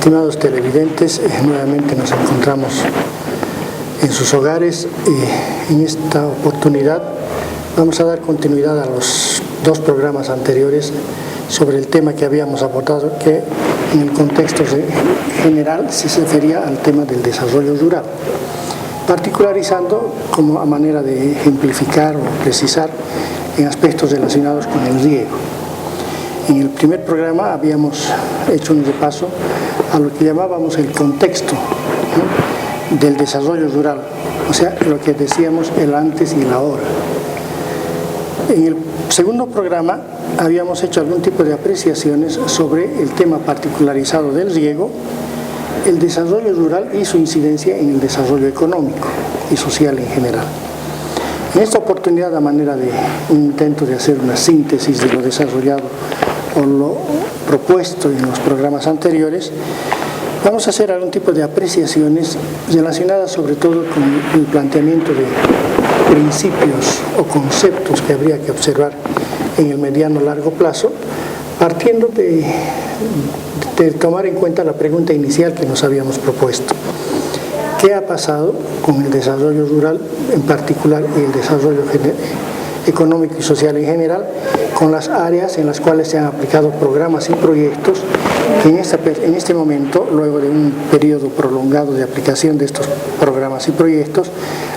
Estimados televidentes, nuevamente nos encontramos en sus hogares y en esta oportunidad vamos a dar continuidad a los dos programas anteriores sobre el tema que habíamos abordado, que en el contexto general se refería al tema del desarrollo rural, particularizando como a manera de ejemplificar o precisar en aspectos relacionados con el riego. En el primer programa habíamos hecho un repaso a lo que llamábamos el contexto, ¿no?, del desarrollo rural, o sea, lo que decíamos el antes y el ahora. En el segundo programa habíamos hecho algún tipo de apreciaciones sobre el tema particularizado del riego, el desarrollo rural y su incidencia en el desarrollo económico y social en general. En esta oportunidad, a manera de un intento de hacer una síntesis de lo desarrollado o lo propuesto en los programas anteriores, vamos a hacer algún tipo de apreciaciones relacionadas sobre todo con el planteamiento de principios o conceptos que habría que observar en el mediano largo plazo, partiendo de tomar en cuenta la pregunta inicial que nos habíamos propuesto. ¿Qué ha pasado con el desarrollo rural en particular y el desarrollo económico y social en general, con las áreas en las cuales se han aplicado programas y proyectos que en este momento, luego de un periodo prolongado de aplicación de estos programas y proyectos,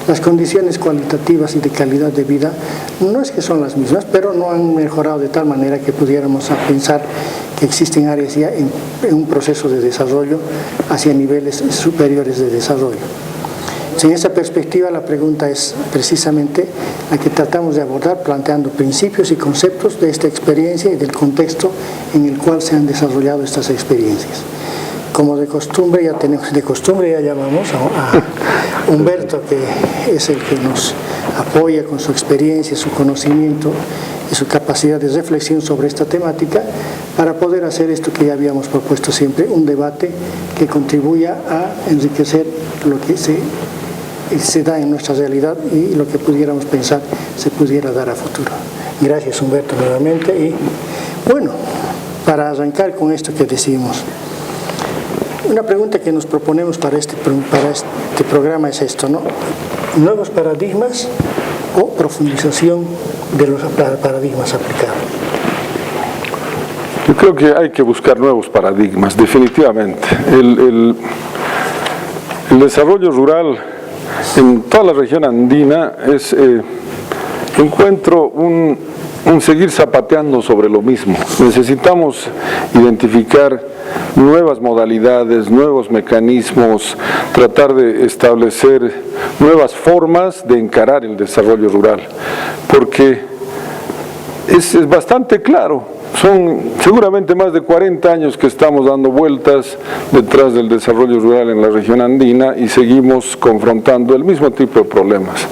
las condiciones cualitativas y de calidad de vida no es que son las mismas, pero no han mejorado de tal manera que pudiéramos pensar que existen áreas ya en un proceso de desarrollo hacia niveles superiores de desarrollo. En esa perspectiva, la pregunta es precisamente la que tratamos de abordar, planteando principios y conceptos de esta experiencia y del contexto en el cual se han desarrollado estas experiencias. Como de costumbre ya llamamos a Humberto, que es el que nos apoya con su experiencia, su conocimiento y su capacidad de reflexión sobre esta temática, para poder hacer esto que ya habíamos propuesto siempre, un debate que contribuya a enriquecer lo que se da en nuestra realidad y lo que pudiéramos pensar se pudiera dar a futuro. Gracias, Humberto, nuevamente. Y bueno, para arrancar con esto que decimos, una pregunta que nos proponemos para este programa es esto, ¿no? ¿Nuevos paradigmas o profundización de los paradigmas aplicados? Yo creo que hay que buscar nuevos paradigmas, definitivamente. El desarrollo rural en toda la región andina encuentro un seguir zapateando sobre lo mismo. Necesitamos identificar nuevas modalidades, nuevos mecanismos, tratar de establecer nuevas formas de encarar el desarrollo rural, porque es bastante claro. Son seguramente más de 40 años que estamos dando vueltas detrás del desarrollo rural en la región andina y seguimos confrontando el mismo tipo de problemas.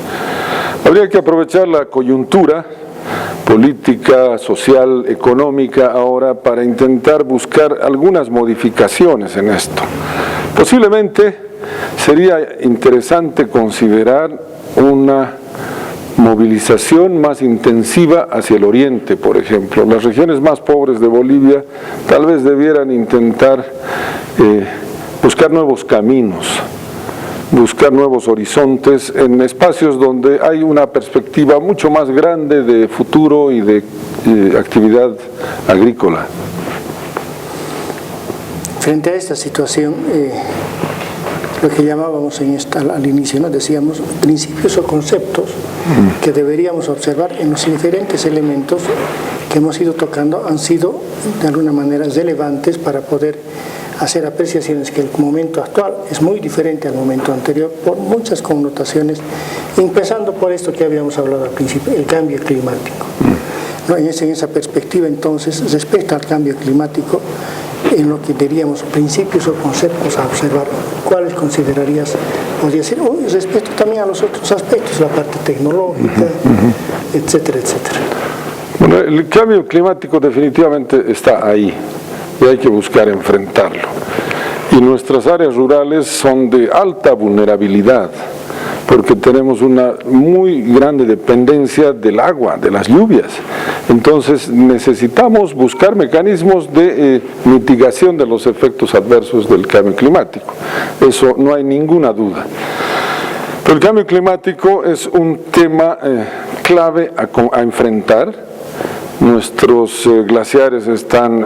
Habría que aprovechar la coyuntura política, social, económica ahora para intentar buscar algunas modificaciones en esto. Posiblemente sería interesante considerar una movilización más intensiva hacia el oriente, por ejemplo. Las regiones más pobres de Bolivia tal vez debieran intentar buscar nuevos caminos, buscar nuevos horizontes en espacios donde hay una perspectiva mucho más grande de futuro y de actividad agrícola. Frente a esta situación, lo que llamábamos al inicio, ¿no?, decíamos principios o conceptos que deberíamos observar en los diferentes elementos que hemos ido tocando, han sido de alguna manera relevantes para poder hacer apreciaciones que el momento actual es muy diferente al momento anterior por muchas connotaciones, empezando por esto que habíamos hablado al principio, el cambio climático. ¿No? En esa perspectiva, entonces, respecto al cambio climático, en lo que diríamos principios o conceptos a observar, ¿cuáles considerarías? Podría ser, respecto también a los otros aspectos, la parte tecnológica, etcétera, etcétera. Bueno, el cambio climático definitivamente está ahí y hay que buscar enfrentarlo. Y nuestras áreas rurales son de alta vulnerabilidad porque tenemos una muy grande dependencia del agua, de las lluvias. Entonces necesitamos buscar mecanismos de mitigación de los efectos adversos del cambio climático. Eso no hay ninguna duda. Pero el cambio climático es un tema clave a enfrentar. Nuestros glaciares están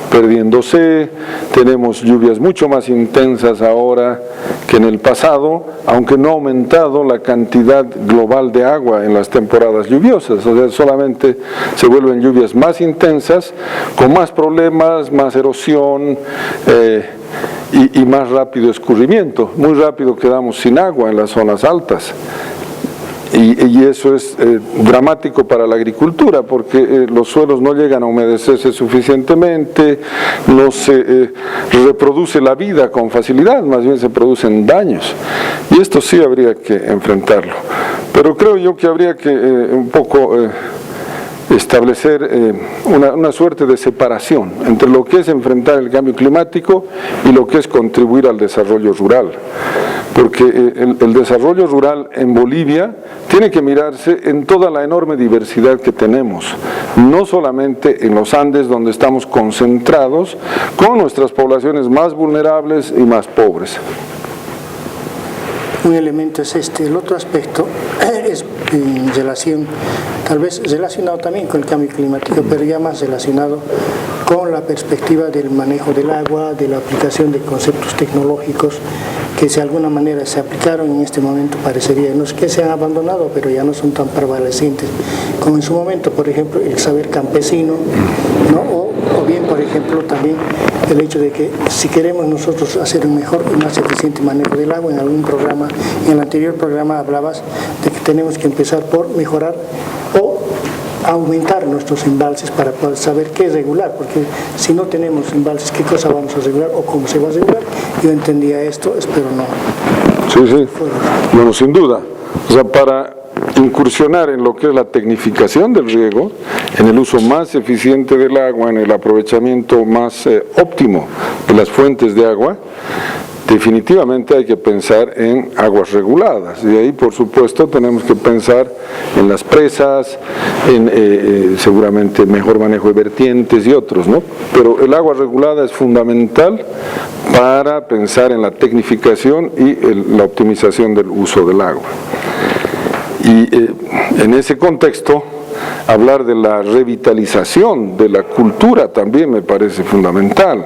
perdiéndose, tenemos lluvias mucho más intensas ahora que en el pasado, aunque no ha aumentado la cantidad global de agua en las temporadas lluviosas, o sea, solamente se vuelven lluvias más intensas, con más problemas, más erosión, y más rápido escurrimiento. Muy rápido quedamos sin agua en las zonas altas. Y eso es dramático para la agricultura, porque los suelos no llegan a humedecerse suficientemente, no se reproduce la vida con facilidad, más bien se producen daños. Y esto sí habría que enfrentarlo. Pero creo yo que habría que un poco establecer una suerte de separación entre lo que es enfrentar el cambio climático y lo que es contribuir al desarrollo rural. Porque el desarrollo rural en Bolivia tiene que mirarse en toda la enorme diversidad que tenemos, no solamente en los Andes, donde estamos concentrados con nuestras poblaciones más vulnerables y más pobres. Un elemento es este. El otro aspecto es en relación, tal vez relacionado también con el cambio climático, pero ya más relacionado con la perspectiva del manejo del agua, de la aplicación de conceptos tecnológicos que de alguna manera se aplicaron en este momento, parecería, no es que se han abandonado, pero ya no son tan prevalecientes como en su momento, por ejemplo, el saber campesino, ¿no? O bien, por ejemplo, también el hecho de que si queremos nosotros hacer un mejor y más eficiente manejo del agua, en algún programa, en el anterior programa hablabas de que tenemos que empezar por mejorar o aumentar nuestros embalses para poder saber qué es regular, porque si no tenemos embalses, ¿qué cosa vamos a regular o cómo se va a regular? Yo entendía esto, espero no. Sí. Bueno, sin duda. O sea, para incursionar en lo que es la tecnificación del riego, en el uso más eficiente del agua, en el aprovechamiento más óptimo de las fuentes de agua, definitivamente hay que pensar en aguas reguladas, y ahí por supuesto tenemos que pensar en las presas, en seguramente mejor manejo de vertientes y otros, ¿no? Pero el agua regulada es fundamental para pensar en la tecnificación y la optimización del uso del agua. Y en ese contexto, hablar de la revitalización de la cultura también me parece fundamental.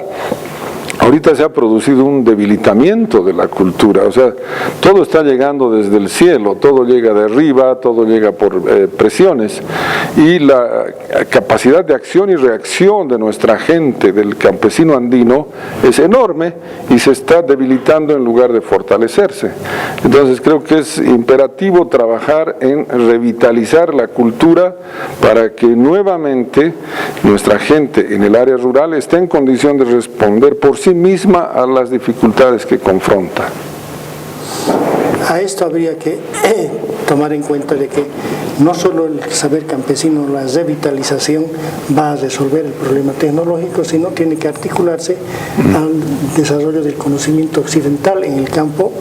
Ahorita se ha producido un debilitamiento de la cultura, o sea, todo está llegando desde el cielo, todo llega de arriba, todo llega por presiones, y la capacidad de acción y reacción de nuestra gente, del campesino andino, es enorme y se está debilitando en lugar de fortalecerse. Entonces creo que es imperativo trabajar en revitalizar la cultura para que nuevamente nuestra gente en el área rural esté en condición de responder por sí misma a las dificultades que confronta. A esto habría que tomar en cuenta de que no solo el saber campesino, la revitalización va a resolver el problema tecnológico, sino tiene que articularse al desarrollo del conocimiento occidental en el campo,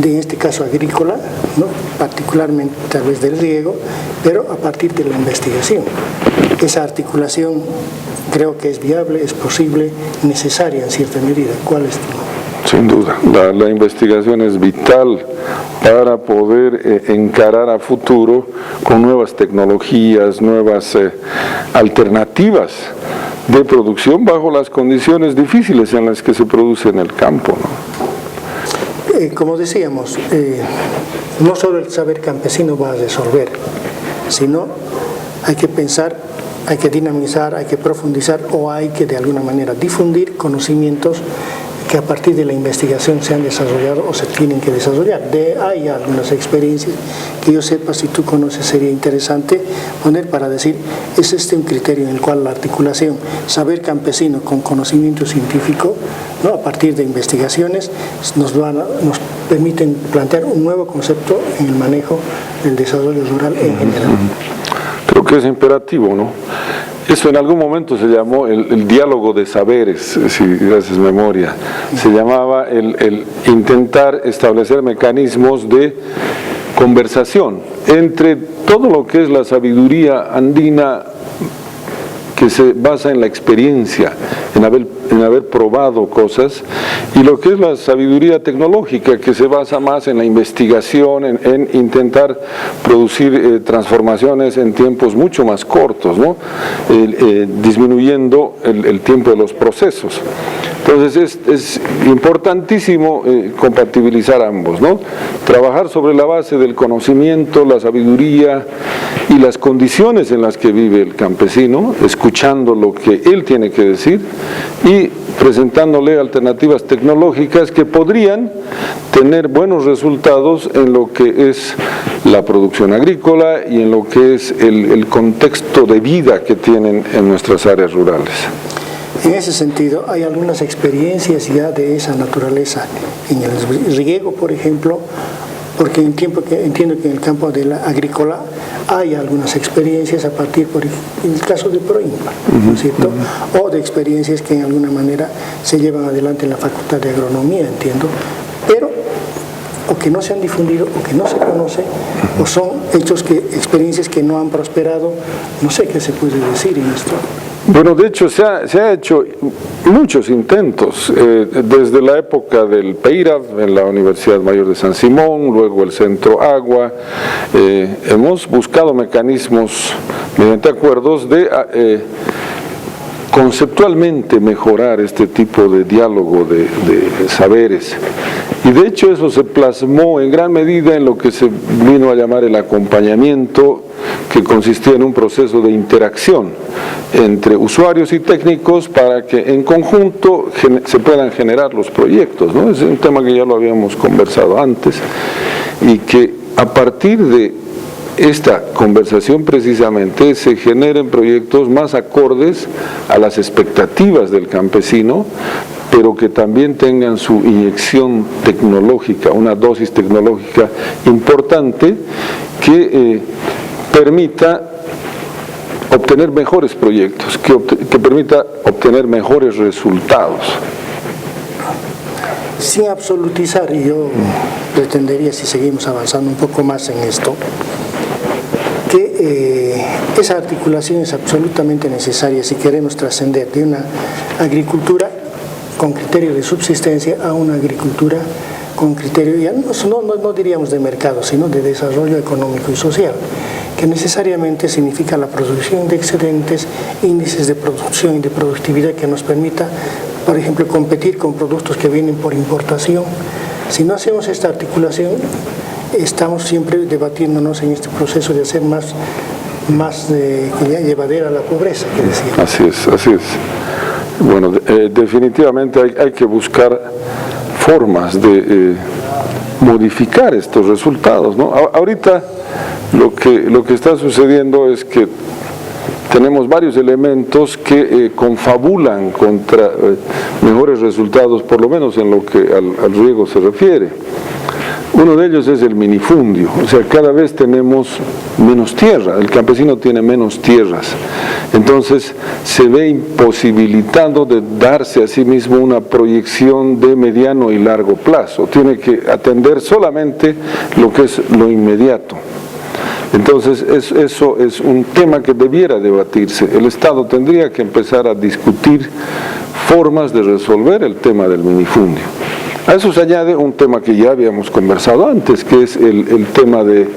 en este caso agrícola, ¿no? Particularmente a través del riego, pero a partir de la investigación. Esa articulación creo que es viable, es posible, necesaria en cierta medida. ¿Cuál es tu? Sin duda, la investigación es vital para poder encarar a futuro con nuevas tecnologías, nuevas alternativas de producción bajo las condiciones difíciles en las que se produce en el campo, ¿no? Como decíamos, no solo el saber campesino va a resolver, sino hay que pensar, hay que dinamizar, hay que profundizar o hay que de alguna manera difundir conocimientos que a partir de la investigación se han desarrollado o se tienen que desarrollar. Hay algunas experiencias que yo sepa, si tú conoces, sería interesante poner para decir, es este un criterio en el cual la articulación, saber campesino con conocimiento científico, ¿no? A partir de investigaciones, nos permiten plantear un nuevo concepto en el manejo del desarrollo rural en general. Creo que es imperativo, ¿no? Eso en algún momento se llamó el diálogo de saberes, si haces memoria. Se llamaba el intentar establecer mecanismos de conversación entre todo lo que es la sabiduría andina, que se basa en la experiencia, en haber probado cosas, y lo que es la sabiduría tecnológica, que se basa más en la investigación, en intentar producir transformaciones en tiempos mucho más cortos, ¿no? Disminuyendo el tiempo de los procesos. Entonces es importantísimo compatibilizar ambos, ¿no? Trabajar sobre la base del conocimiento, la sabiduría y las condiciones en las que vive el campesino, escuchando lo que él tiene que decir y presentándole alternativas tecnológicas que podrían tener buenos resultados en lo que es la producción agrícola y en lo que es el contexto de vida que tienen en nuestras áreas rurales. En ese sentido, hay algunas experiencias ya de esa naturaleza en el riego, por ejemplo, porque entiendo que en el campo de la agrícola hay algunas experiencias a partir, en el caso de Proinpa, ¿no es cierto? O de experiencias que en alguna manera se llevan adelante en la Facultad de Agronomía, entiendo, pero o que no se han difundido, o que no se conoce, o son experiencias que no han prosperado. No sé qué se puede decir en esto. Bueno, de hecho se ha hecho muchos intentos, desde la época del PEIRAB en la Universidad Mayor de San Simón, luego el Centro Agua. Hemos buscado mecanismos mediante acuerdos de conceptualmente mejorar este tipo de diálogo de saberes. Y de hecho eso se plasmó en gran medida en lo que se vino a llamar el acompañamiento, que consistía en un proceso de interacción entre usuarios y técnicos para que en conjunto se puedan generar los proyectos, ¿no? Es un tema que ya lo habíamos conversado antes, y que a partir de esta conversación precisamente se generen proyectos más acordes a las expectativas del campesino, pero que también tengan su inyección tecnológica, una dosis tecnológica importante que permita obtener mejores proyectos, que permita obtener mejores resultados. Sin absolutizar, y yo pretendería, si seguimos avanzando un poco más en esto, que esa articulación es absolutamente necesaria si queremos trascender de una agricultura con criterio de subsistencia a una agricultura con criterio, ya no diríamos de mercado, sino de desarrollo económico y social, que necesariamente significa la producción de excedentes, índices de producción y de productividad que nos permita, por ejemplo, competir con productos que vienen por importación. Si no hacemos esta articulación, estamos siempre debatiéndonos en este proceso de hacer más llevadera la pobreza, que decía. Así es. Bueno, definitivamente hay que buscar formas de modificar estos resultados, ¿no? Ahorita lo que está sucediendo es que tenemos varios elementos que confabulan contra mejores resultados, por lo menos en lo que al riego se refiere. Uno de ellos es el minifundio, o sea, cada vez tenemos menos tierra, el campesino tiene menos tierras, entonces se ve imposibilitado de darse a sí mismo una proyección de mediano y largo plazo, tiene que atender solamente lo que es lo inmediato. Entonces eso es un tema que debiera debatirse. El Estado tendría que empezar a discutir formas de resolver el tema del minifundio. A eso se añade un tema que ya habíamos conversado antes, que es el tema de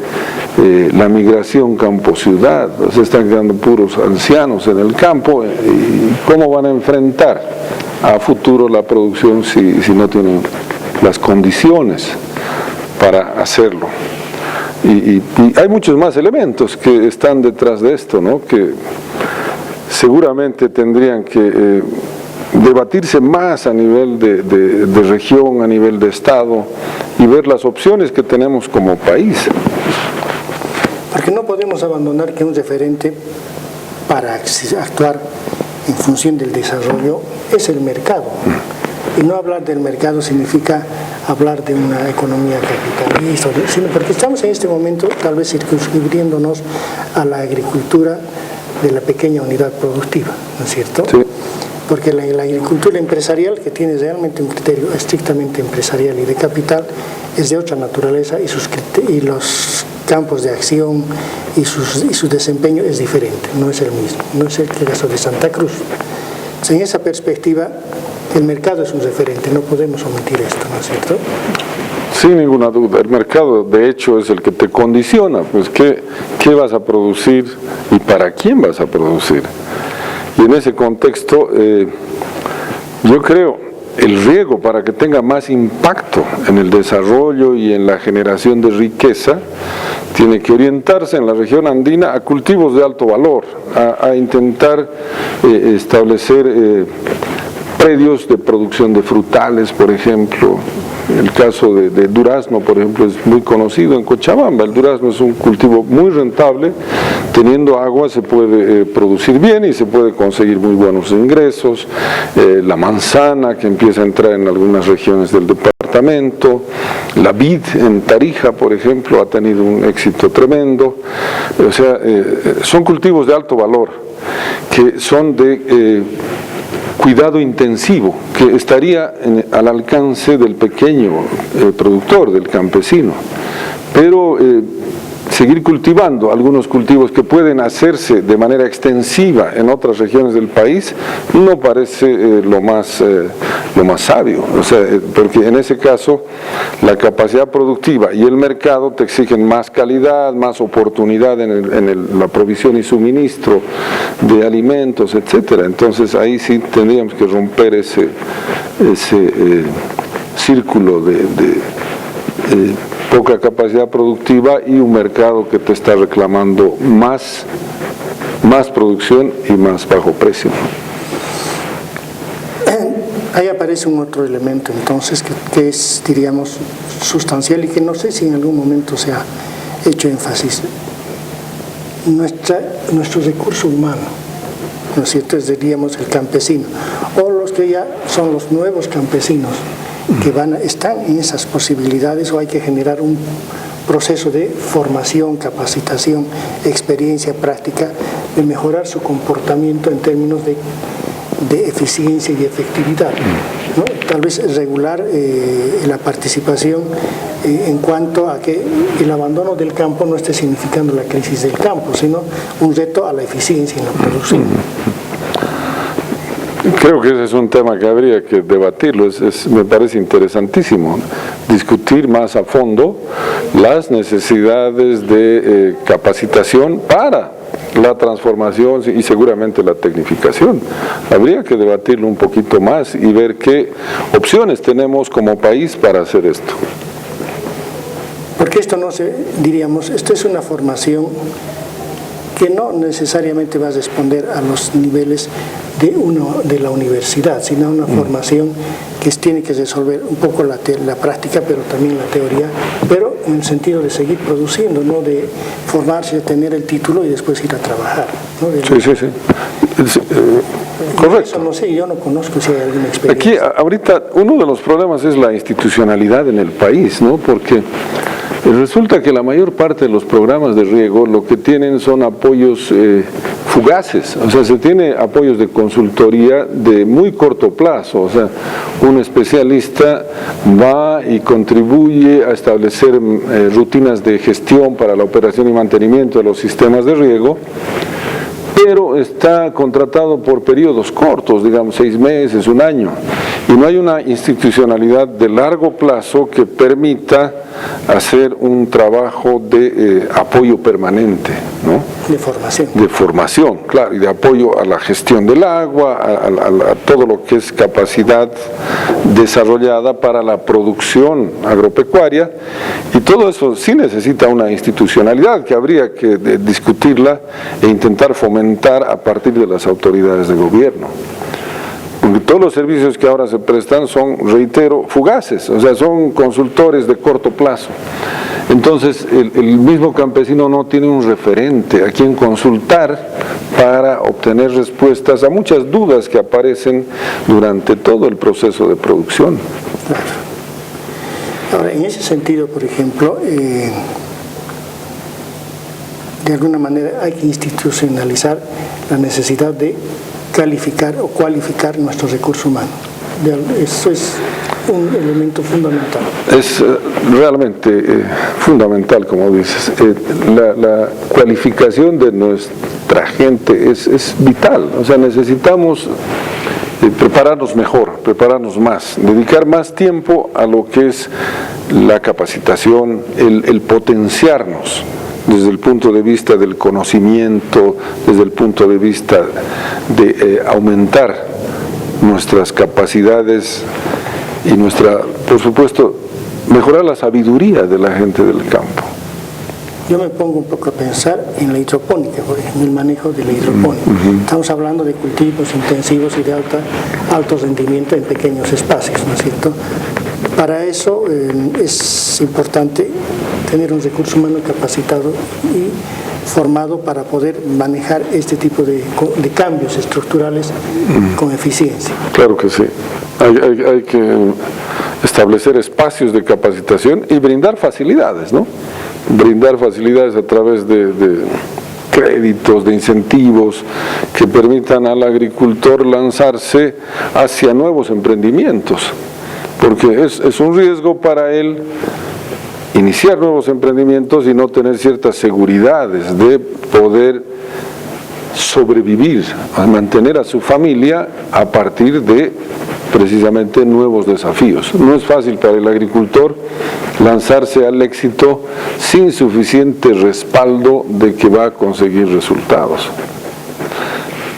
la migración campo-ciudad. Se están quedando puros ancianos en el campo, y cómo van a enfrentar a futuro la producción si no tienen las condiciones para hacerlo. Y hay muchos más elementos que están detrás de esto, ¿no? Que seguramente tendrían que debatirse más a nivel de región, a nivel de Estado, y ver las opciones que tenemos como país. Porque no podemos abandonar que un referente para actuar en función del desarrollo es el mercado. Y no hablar del mercado significa hablar de una economía capitalista, sino porque estamos en este momento tal vez circunscribiéndonos a la agricultura de la pequeña unidad productiva, ¿no es cierto? Sí. Porque la agricultura empresarial, que tiene realmente un criterio estrictamente empresarial y de capital, es de otra naturaleza y los campos de acción y su desempeño es diferente, no es el mismo, no es el caso de Santa Cruz. Entonces, en esa perspectiva, el mercado es un referente, no podemos omitir esto, ¿no es cierto? Sin ninguna duda, el mercado de hecho es el que te condiciona, pues qué vas a producir y para quién vas a producir. Y en ese contexto, yo creo, el riego para que tenga más impacto en el desarrollo y en la generación de riqueza, tiene que orientarse en la región andina a cultivos de alto valor, a intentar establecer predios de producción de frutales, por ejemplo. El caso de durazno, por ejemplo, es muy conocido en Cochabamba. El durazno es un cultivo muy rentable, teniendo agua se puede producir bien y se puede conseguir muy buenos ingresos. La manzana, que empieza a entrar en algunas regiones del departamento, la vid en Tarija, por ejemplo, ha tenido un éxito tremendo. O sea, son cultivos de alto valor, que son de cuidado intensivo, que estaría al alcance del pequeño productor, del campesino, pero seguir cultivando algunos cultivos que pueden hacerse de manera extensiva en otras regiones del país no parece lo más sabio, o sea, porque en ese caso la capacidad productiva y el mercado te exigen más calidad, más oportunidad en la provisión y suministro de alimentos, etcétera. Entonces ahí sí tendríamos que romper ese círculo de poca capacidad productiva y un mercado que te está reclamando más producción y más bajo precio. Ahí aparece un otro elemento entonces que es, diríamos, sustancial y que no sé si en algún momento se ha hecho énfasis. Nuestro recurso humano, ¿no es cierto? Diríamos el campesino, o los que ya son los nuevos campesinos, que están en esas posibilidades, o hay que generar un proceso de formación, capacitación, experiencia práctica, de mejorar su comportamiento en términos de eficiencia y efectividad, ¿no? Tal vez regular la participación en cuanto a que el abandono del campo no esté significando la crisis del campo, sino un reto a la eficiencia en la producción. Creo que ese es un tema que habría que debatirlo, me parece interesantísimo, discutir más a fondo las necesidades de capacitación para la transformación y seguramente la tecnificación. Habría que debatirlo un poquito más y ver qué opciones tenemos como país para hacer esto. Porque esto esto es una formación que no necesariamente va a responder a los niveles de la universidad, sino una formación que tiene que resolver un poco la práctica, pero también la teoría, pero en el sentido de seguir produciendo, no de formarse, tener el título y después ir a trabajar, ¿no? Sí. Correcto. Eso no sé, yo no conozco si hay alguna experiencia. Aquí, ahorita, uno de los problemas es la institucionalidad en el país, ¿no? Porque resulta que la mayor parte de los programas de riego lo que tienen son apoyos fugaces, o sea, se tiene apoyos de consultoría de muy corto plazo, o sea, un especialista va y contribuye a establecer rutinas de gestión para la operación y mantenimiento de los sistemas de riego, pero está contratado por periodos cortos, digamos 6 meses, 1 año, y no hay una institucionalidad de largo plazo que permita hacer un trabajo de apoyo permanente, ¿no? De formación. De formación, claro, y de apoyo a la gestión del agua, a todo lo que es capacidad desarrollada para la producción agropecuaria, y todo eso sí necesita una institucionalidad que habría que discutirla e intentar fomentar a partir de las autoridades de gobierno. Porque todos los servicios que ahora se prestan son, reitero, fugaces, o sea, son consultores de corto plazo. Entonces, el mismo campesino no tiene un referente a quien consultar para obtener respuestas a muchas dudas que aparecen durante todo el proceso de producción. Claro. Ahora, en ese sentido, por ejemplo, de alguna manera hay que institucionalizar la necesidad de calificar o cualificar nuestro recurso humano. Eso es un elemento fundamental. Es realmente fundamental, como dices. La cualificación de nuestra gente es vital. O sea, necesitamos prepararnos mejor, prepararnos más, dedicar más tiempo a lo que es la capacitación, el potenciarnos desde el punto de vista del conocimiento, desde el punto de vista de aumentar nuestras capacidades y por supuesto, mejorar la sabiduría de la gente del campo. Yo me pongo un poco a pensar en la hidropónica, por ejemplo, el manejo de la hidropónica. Estamos hablando de cultivos intensivos y de alto rendimiento en pequeños espacios, ¿no es cierto? Para eso es importante tener un recurso humano capacitado y formado para poder manejar este tipo de cambios estructurales con eficiencia. Claro que sí. Hay que establecer espacios de capacitación y brindar facilidades, ¿no? Brindar facilidades a través de créditos, de incentivos que permitan al agricultor lanzarse hacia nuevos emprendimientos, porque es un riesgo para él iniciar nuevos emprendimientos y no tener ciertas seguridades de poder sobrevivir, a mantener a su familia a partir de precisamente nuevos desafíos. No es fácil para el agricultor lanzarse al éxito sin suficiente respaldo de que va a conseguir resultados.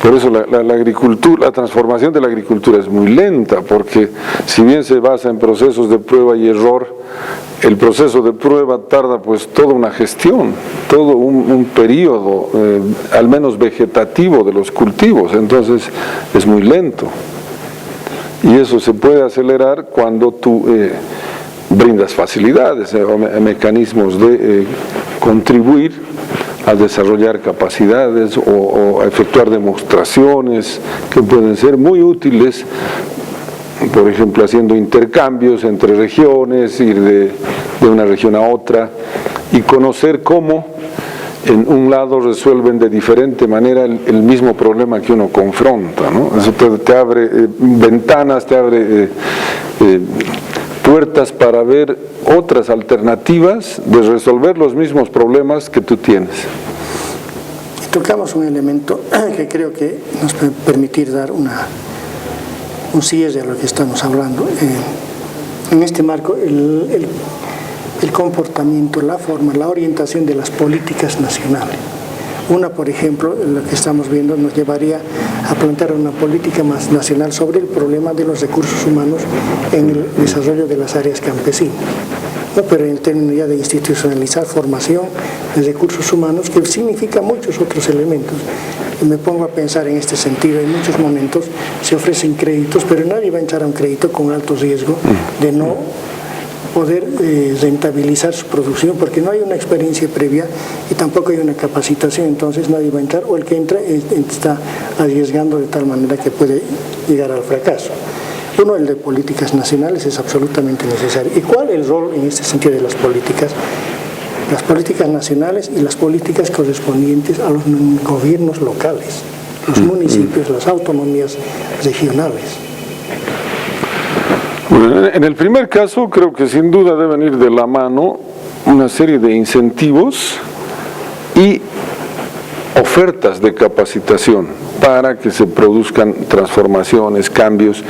Por eso la transformación de la agricultura es muy lenta, porque si bien se basa en procesos de prueba y error, el proceso de prueba tarda pues toda una gestión, todo un periodo, al menos vegetativo de los cultivos, entonces es muy lento. Y eso se puede acelerar cuando tú brindas facilidades o mecanismos de contribuir a desarrollar capacidades o a efectuar demostraciones que pueden ser muy útiles, por ejemplo haciendo intercambios entre regiones, ir de una región a otra y conocer cómo en un lado resuelven de diferente manera el mismo problema que uno confronta, ¿no? Eso te abre ventanas, te abre puertas para ver otras alternativas de resolver los mismos problemas que tú tienes. Tocamos un elemento que creo que nos puede permitir dar un cierre a lo que estamos hablando. En este marco, el comportamiento, la forma, la orientación de las políticas nacionales. Una, por ejemplo, lo que estamos viendo nos llevaría a plantear una política más nacional sobre el problema de los recursos humanos en el desarrollo de las áreas campesinas, ¿no? Pero en términos ya de institucionalizar formación de recursos humanos, que significa muchos otros elementos. Y me pongo a pensar en este sentido, en muchos momentos se ofrecen créditos, pero nadie va a entrar a un crédito con alto riesgo de no poder rentabilizar su producción, porque no hay una experiencia previa y tampoco hay una capacitación, entonces nadie va a entrar, o el que entra está arriesgando de tal manera que puede llegar al fracaso. Uno, el de políticas nacionales, es absolutamente necesario. ¿Y cuál es el rol en este sentido de las políticas? Las políticas nacionales y las políticas correspondientes a los gobiernos locales, los municipios, las autonomías regionales. Bueno, en el primer caso creo que sin duda deben ir de la mano una serie de incentivos y ofertas de capacitación para que se produzcan transformaciones, cambios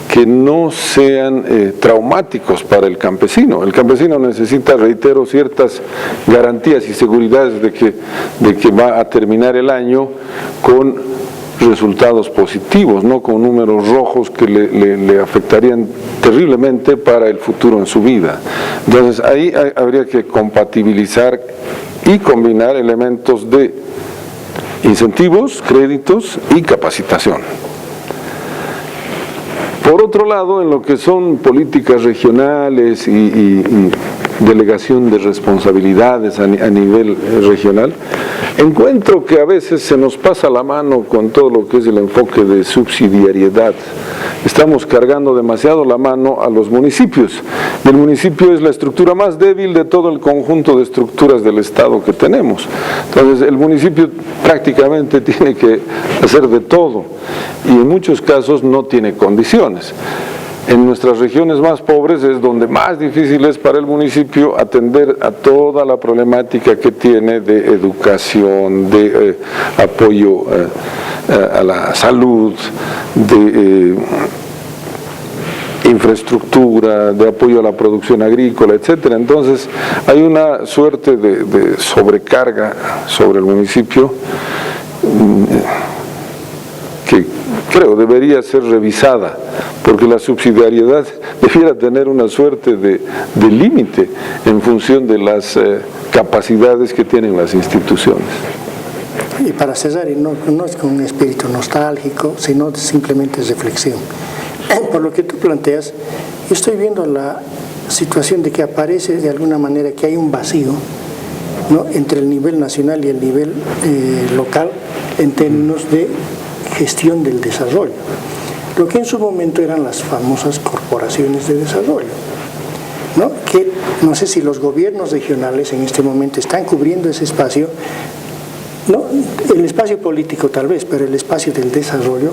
que no sean traumáticos para el campesino. El campesino necesita, reitero, ciertas garantías y seguridades de que va a terminar el año con resultados positivos, no con números rojos que le afectarían terriblemente para el futuro en su vida. Entonces ahí habría que compatibilizar y combinar elementos de incentivos, créditos y capacitación. Por otro lado, en lo que son políticas regionales y delegación de responsabilidades a nivel regional, Encuentro que a veces se nos pasa la mano con todo lo que es el enfoque de subsidiariedad. Estamos cargando demasiado la mano a los municipios. Y el municipio es la estructura más débil de todo el conjunto de estructuras del Estado que tenemos. Entonces, el municipio prácticamente tiene que hacer de todo y en muchos casos no tiene condiciones. En nuestras regiones más pobres es donde más difícil es para el municipio atender a toda la problemática que tiene de educación, de apoyo a la salud, de infraestructura, de apoyo a la producción agrícola, etcétera. Entonces hay una suerte de sobrecarga sobre el municipio que creo debería ser revisada, porque la subsidiariedad debiera tener una suerte de límite en función de las capacidades que tienen las instituciones. Y para César, no es con un espíritu nostálgico, sino simplemente reflexión. Por lo que tú planteas, yo estoy viendo la situación de que aparece de alguna manera que hay un vacío, ¿no?, entre el nivel nacional y el nivel local en términos de gestión del desarrollo, lo que en su momento eran las famosas corporaciones de desarrollo, ¿no? Que no sé si los gobiernos regionales en este momento están cubriendo ese espacio, no el espacio político tal vez, pero el espacio del desarrollo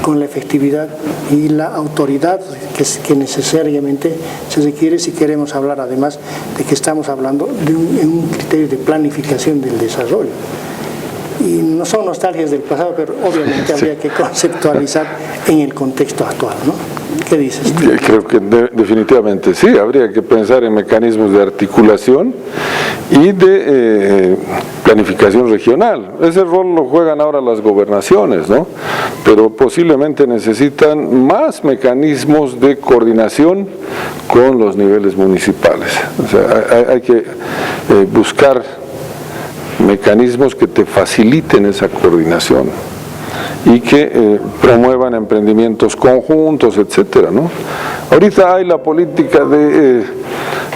con la efectividad y la autoridad que necesariamente se requiere si queremos hablar además de que estamos hablando de un criterio de planificación del desarrollo. Y no son nostalgias del pasado, pero obviamente habría que conceptualizar en el contexto actual, ¿no? ¿Qué dices tú? Creo que definitivamente sí, habría que pensar en mecanismos de articulación y de planificación regional. Ese rol lo juegan ahora las gobernaciones, ¿no? Pero posiblemente necesitan más mecanismos de coordinación con los niveles municipales. O sea, hay que buscar mecanismos que te faciliten esa coordinación y que promuevan emprendimientos conjuntos, etcétera, ¿no? Ahorita hay la política de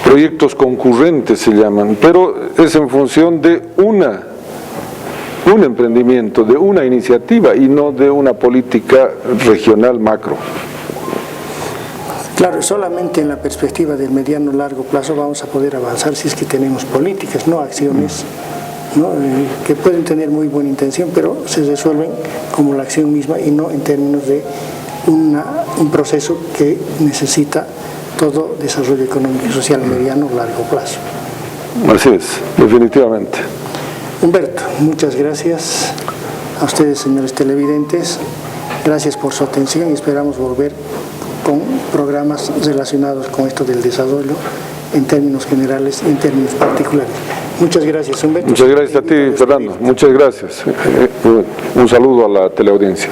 proyectos concurrentes, se llaman, pero es en función de un emprendimiento, de una iniciativa y no de una política regional macro. Claro, solamente en la perspectiva del mediano largo plazo vamos a poder avanzar si es que tenemos políticas, no acciones, ¿no?, que pueden tener muy buena intención, pero se resuelven como la acción misma y no en términos de un proceso que necesita todo desarrollo económico y social mediano largo plazo. Así es, definitivamente. Humberto, muchas gracias a ustedes, señores televidentes. Gracias por su atención y esperamos volver con programas relacionados con esto del desarrollo en términos generales y en términos particulares. Muchas gracias, Humberto. Muchas gracias a ti, Fernando. Muchas gracias. Un saludo a la teleaudiencia.